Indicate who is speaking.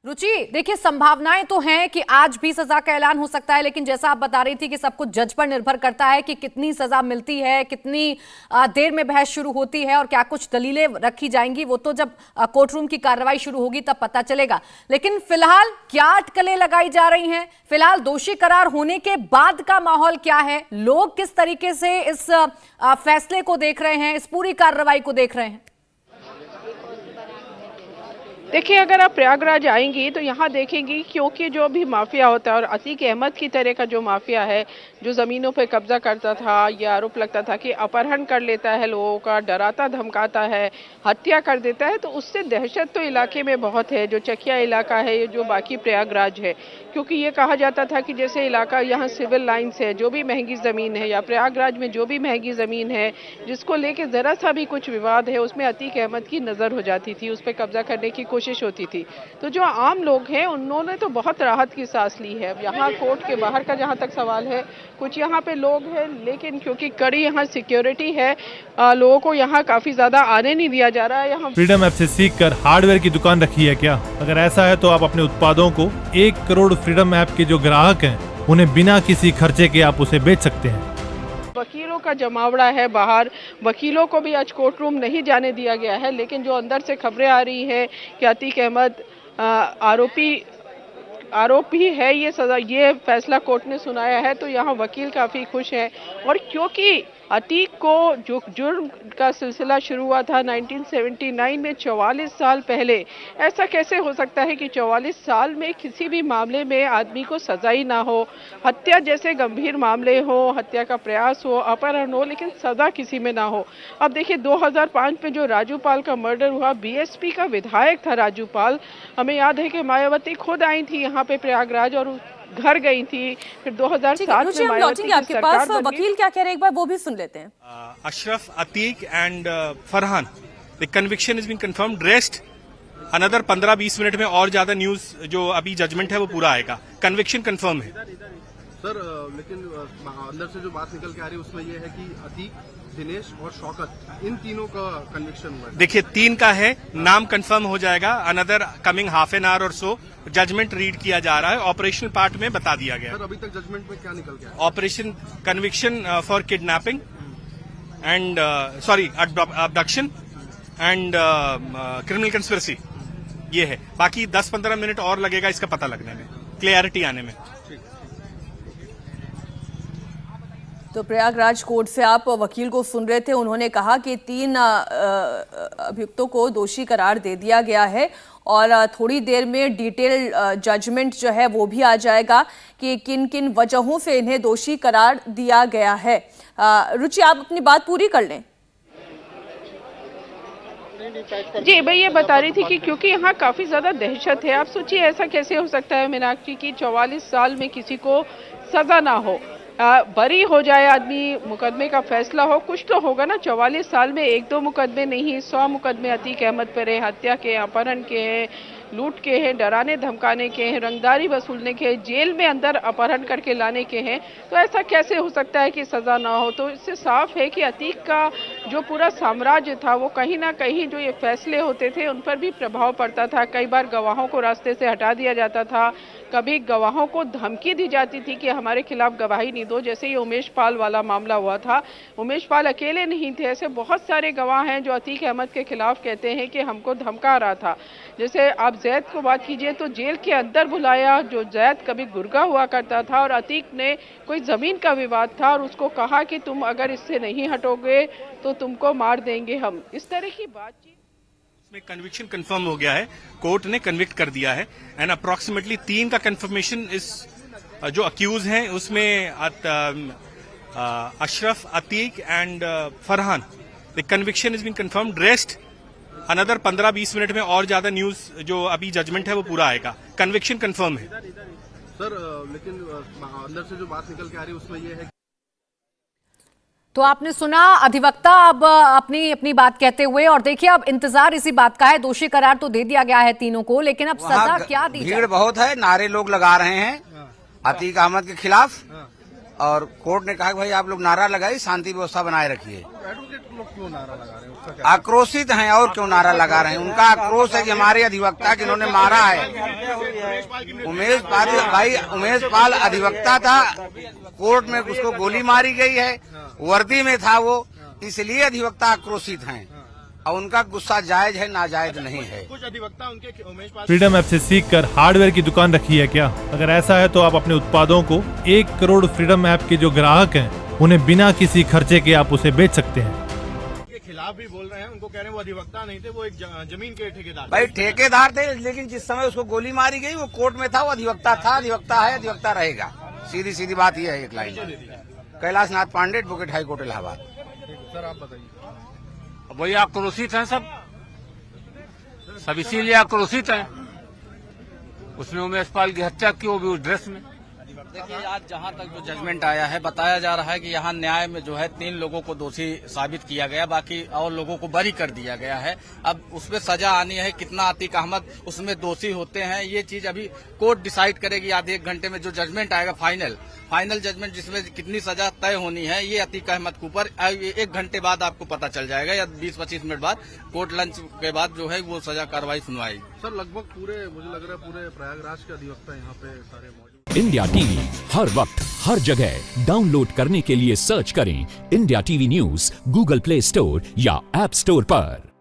Speaker 1: रुचि, देखिए संभावनाएं तो हैं कि आज भी सजा का ऐलान हो सकता है, लेकिन जैसा आप बता रही थी कि सब कुछ जज पर निर्भर करता है कि कितनी सजा मिलती है, कितनी देर में बहस शुरू होती है और क्या कुछ दलीलें रखी जाएंगी, वो तो जब कोर्ट रूम की कार्रवाई शुरू होगी तब पता चलेगा। लेकिन फिलहाल क्या अटकलें लगाई जा रही हैं, फिलहाल दोषी करार होने के बाद का माहौल क्या है, लोग किस तरीके से इस फैसले को देख रहे हैं, इस पूरी कार्रवाई को देख रहे हैं?
Speaker 2: देखिए, अगर आप प्रयागराज आएंगी तो यहाँ देखेंगी, क्योंकि जो भी माफिया होता है और अतीक अहमद की तरह का जो माफिया है, जो ज़मीनों पे कब्जा करता था, ये आरोप लगता था कि अपहरण कर लेता है लोगों का, डराता धमकाता है, हत्या कर देता है, तो उससे दहशत तो इलाके में बहुत है। जो चकिया इलाका है, जो बाकी प्रयागराज है, क्योंकि ये कहा जाता था कि जैसे इलाका यहाँ सिविल लाइन्स है, जो भी महंगी ज़मीन है या प्रयागराज में जो भी महंगी ज़मीन है जिसको लेके ज़रा सा भी कुछ विवाद है, उसमें अतीक अहमद की नज़र हो जाती थी, उस पर कब्जा करने की कोशिश होती थी। तो जो आम लोग हैं उन्होंने तो बहुत राहत की सांस ली है। अब यहाँ कोर्ट के बाहर का जहाँ तक सवाल है, कुछ यहाँ पे लोग हैं, लेकिन क्योंकि कड़ी यहाँ सिक्योरिटी है, लोगों को यहाँ काफी ज्यादा आने नहीं दिया जा रहा है। यहाँ
Speaker 3: फ्रीडम ऐप से सीखकर हार्डवेयर की दुकान रखी है क्या? अगर ऐसा है तो आप अपने उत्पादों को 1 करोड़ फ्रीडम ऐप के जो ग्राहक हैं उन्हें बिना किसी खर्चे के आप उसे बेच सकते हैं।
Speaker 2: वकीलों का जमावड़ा है बाहर, वकीलों को भी आज कोर्ट रूम नहीं जाने दिया गया है, लेकिन जो अंदर से खबरें आ रही है कि अतीक अहमद आरोपी है, ये फैसला कोर्ट ने सुनाया है, तो यहाँ वकील काफी खुश हैं। और क्योंकि अतीक को जो जुर्म का सिलसिला शुरू हुआ था 1979 में, 44 साल पहले, ऐसा कैसे हो सकता है कि 44 साल में किसी भी मामले में आदमी को सजा ही ना हो, हत्या जैसे गंभीर मामले हो, हत्या का प्रयास हो, अपहरण हो, लेकिन सजा किसी में ना हो। अब देखिए 2005 में जो राजू पाल का मर्डर हुआ, बीएसपी का विधायक था राजू पाल, हमें याद है कि मायावती खुद आई थी यहाँ पे प्रयागराज और घर गई थी। फिर 2007 में मायावती
Speaker 1: आपके पास वकील क्या कह रहे हैं, एक बार वो भी सुन लेते हैं।
Speaker 4: Ashraf, Atiq and Farhan, the conviction is been confirmed. Rest another 15-20 minute में और ज्यादा न्यूज जो अभी जजमेंट है वो पूरा आएगा। कन्विक्शन कंफर्म है
Speaker 5: सर, लेकिन अंदर से जो बात निकल के आ रही है उसमें ये है कि अतीक, दिनेश और शौकत, इन तीनों का कन्विक्शन हुआ है।
Speaker 4: देखिए 3 का है, नाम कंफर्म हो जाएगा another coming half an hour और सो। जजमेंट रीड किया जा रहा है, ऑपरेशनल पार्ट में बता दिया गया।
Speaker 5: सर, अभी तक जजमेंट में क्या निकल गया?
Speaker 4: Operation conviction for kidnapping and abduction and criminal conspiracy, ये है। बाकी 10-15 मिनट और लगेगा इसका पता लगने में, क्लियरिटी आने में।
Speaker 1: तो प्रयागराज कोर्ट से आप वकील को सुन रहे थे, उन्होंने कहा कि 3 अभियुक्तों को दोषी करार दे दिया गया है और थोड़ी देर में डिटेल जजमेंट जो है वो भी आ जाएगा कि किन किन वजहों से इन्हें दोषी करार दिया गया है। रुचि, आप अपनी बात पूरी कर लें।
Speaker 2: जी, मैं ये बता रही थी कि क्योंकि यहाँ काफी ज्यादा दहशत है। आप सोचिए ऐसा कैसे हो सकता है मीनाक्षी की 44 साल में किसी को सजा ना हो, बरी हो जाए आदमी, मुकदमे का फैसला हो, कुछ तो होगा ना। 44 साल में 1-2 मुकदमे नहीं, 100 मुकदमे अतीक अहमद पर है, हत्या के, अपहरण के हैं, लूट के हैं, डराने धमकाने के हैं, रंगदारी वसूलने के हैं, जेल में अंदर अपहरण करके लाने के हैं। तो ऐसा कैसे हो सकता है कि सजा ना हो? तो इससे साफ है कि अतीक का जो पूरा साम्राज्य था वो कहीं ना कहीं जो ये फैसले होते थे उन पर भी प्रभाव पड़ता था। कई बार गवाहों को रास्ते से हटा दिया जाता था, कभी गवाहों को धमकी दी जाती थी कि हमारे खिलाफ गवाही नहीं दो। जैसे ये उमेश पाल वाला मामला हुआ था, उमेश पाल अकेले नहीं थे, ऐसे बहुत सारे गवाह हैं जो अतीक अहमद के खिलाफ कहते हैं कि हमको धमका रहा था। जैसे आप जैद को बात कीजिए तो जेल के अंदर बुलाया, जो जैद कभी गुर्गा हुआ करता था और अतीक ने कोई जमीन का विवाद था और उसको कहा कि तुम अगर इससे नहीं हटोगे तो तुमको मार देंगे हम, इस तरह की बातचीत।
Speaker 4: इसमें कन्विक्शन कंफर्म हो गया है, कोर्ट ने कन्विक्ट कर दिया है एंड अप्रोक्सीमेटली 3 का कंफर्मेशन इस जो अक्यूज हैं उसमें Ashraf, Atiq and Farhan, the conviction is been confirmed. Rest another 15-20 minute में और ज्यादा न्यूज जो अभी जजमेंट है वो पूरा आएगा। कन्विक्शन कंफर्म है
Speaker 5: सर, लेकिन अंदर से जो बात निकल के आ रही है उसमें ये है।
Speaker 1: तो आपने सुना अधिवक्ता अब अपनी बात कहते हुए, और देखिए अब इंतजार इसी बात का है। दोषी करार तो दे दिया गया है तीनों को, लेकिन अब सजा क्या दी जाए?
Speaker 6: भीड़ बहुत है, नारे लोग लगा रहे हैं अतीक अहमद के खिलाफ और कोर्ट ने कहा कि भाई आप लोग नारा लगाइए, शांति व्यवस्था बनाए रखिए।
Speaker 5: एडवोकेट लोग क्यों नारा लगा रहे हैं, उसका क्या?
Speaker 6: आक्रोशित हैं और क्यों नारा लगा रहे हैं? उनका आक्रोश है कि हमारे अधिवक्ता जिन्होंने मारा है, उमेश पाल अधिवक्ता था, कोर्ट में उसको गोली मारी गई है, वर्दी में था वो, इसलिए अधिवक्ता आक्रोशित हैं और उनका गुस्सा जायज है, नाजायज नहीं है।
Speaker 5: कुछ अधिवक्ता उनके उमेश पाल
Speaker 3: फ्रीडम ऐप से सीखकर हार्डवेयर की दुकान रखी है क्या? अगर ऐसा है तो आप अपने उत्पादों को 1 करोड़ फ्रीडम ऐप के जो ग्राहक हैं उन्हें बिना किसी खर्चे के आप उसे बेच सकते हैं।
Speaker 5: के खिलाफ भी बोल रहे हैं, उनको कह रहे हैं वो अधिवक्ता नहीं थे, वो एक जमीन के ठेकेदार।
Speaker 6: भाई ठेकेदार थे, लेकिन जिस समय उसको गोली मारी गई वो कोर्ट में था, वो अधिवक्ता था, अधिवक्ता है, अधिवक्ता रहेगा। सीधी सीधी बात यह है, एक line. Kailash Nath Pandey, advocate high court Allahabad.
Speaker 5: Sir आप बताइए।
Speaker 7: वही आक्रोशित हैं सब इसीलिए आक्रोशित हैं। उसने उमेश पाल की हत्या की, वो भी उस ड्रेस में।
Speaker 8: देखिए, आज जहां तक जो जजमेंट आया है, बताया जा रहा है कि यहाँ न्याय में जो है 3 लोगों को दोषी साबित किया गया, बाकी और लोगों को बरी कर दिया गया है। अब उसमें सजा आनी है, कितना अतीक अहमद उसमें दोषी होते हैं, ये चीज अभी कोर्ट डिसाइड करेगी। आधे 1 घंटे में जो जजमेंट आएगा फाइनल जजमेंट, जिसमें कितनी सजा तय होनी है, ये अतीक अहमद के ऊपर 1 घंटे बाद आपको पता चल जाएगा, या 20-25 मिनट बाद कोर्ट लंच के बाद जो है वो सजा कार्रवाई सुनवाएगी।
Speaker 5: सर लगभग पूरे, मुझे लग रहा है पूरे प्रयागराज के अधिवक्ता यहाँ पे सारे मौजूद।
Speaker 9: इंडिया टीवी हर वक्त हर जगह डाउनलोड करने के लिए सर्च करें India TV news Google play store या ऐप स्टोर पर।